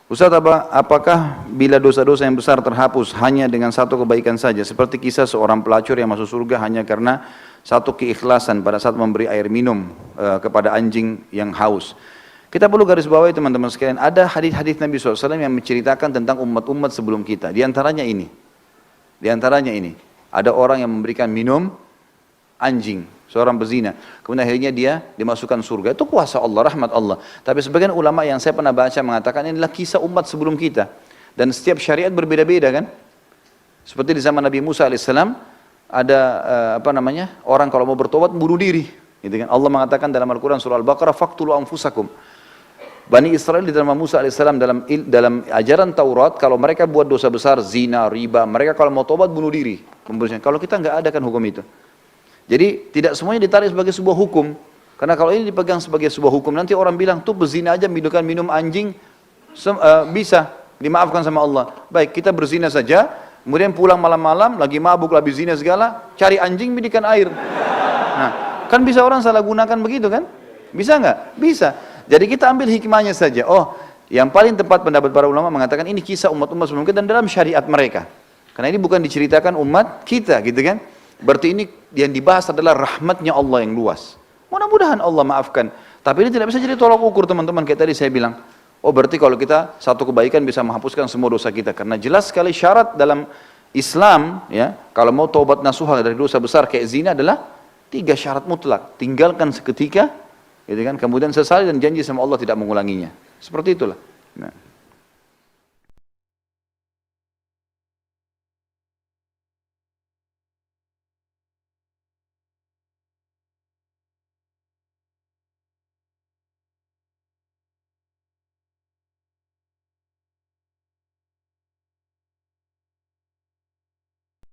Ustaz, apakah bila dosa-dosa yang besar terhapus hanya dengan satu kebaikan saja? Seperti kisah seorang pelacur yang masuk surga hanya karena satu keikhlasan pada saat memberi air minum kepada anjing yang haus. Kita perlu garis bawahi teman-teman sekalian, ada hadis-hadis Nabi SAW yang menceritakan tentang umat-umat sebelum kita. Di antaranya ini, ada orang yang memberikan minum anjing, seorang pezina. Kemudian akhirnya dia dimasukkan surga. Itu kuasa Allah, rahmat Allah. Tapi sebagian ulama yang saya pernah baca mengatakan ini adalah kisah umat sebelum kita. Dan setiap syariat berbeda-beda kan. Seperti di zaman Nabi Musa alaihissalam ada orang kalau mau bertobat bunuh diri. Gitu kan. Allah mengatakan dalam Al-Quran surah Al-Baqarah, "Faqtulu anfusakum." Bani Israel di dalam Musa alaihissalam dalam ajaran Taurat, kalau mereka buat dosa besar, zina, riba, mereka kalau mau tobat bunuh diri. Kalau kita nggak ada kan hukum itu. Jadi tidak semuanya ditarik sebagai sebuah hukum. Karena kalau ini dipegang sebagai sebuah hukum, nanti orang bilang, tuh berzina aja minum anjing, bisa dimaafkan sama Allah. Baik, kita berzina saja, kemudian pulang malam-malam, lagi mabuk, lagi zina segala, cari anjing, bidikan air. Nah, kan bisa orang salah gunakan begitu kan? Bisa nggak? Bisa. Jadi kita ambil hikmahnya saja. Oh, yang paling tepat pendapat para ulama mengatakan ini kisah umat-umat sebelum kita dan dalam syariat mereka. Karena ini bukan diceritakan umat kita, gitu kan? Berarti ini yang dibahas adalah rahmatnya Allah yang luas. Mudah-mudahan Allah maafkan. Tapi ini tidak bisa jadi tolak ukur teman-teman. Kayak tadi saya bilang, oh berarti kalau kita satu kebaikan bisa menghapuskan semua dosa kita. Karena jelas sekali syarat dalam Islam, ya, kalau mau taubat nasuha dari dosa besar kayak zina adalah 3 syarat mutlak. Tinggalkan seketika, gitu kan? Kemudian sesali dan janji sama Allah tidak mengulanginya. Seperti itulah. Nah.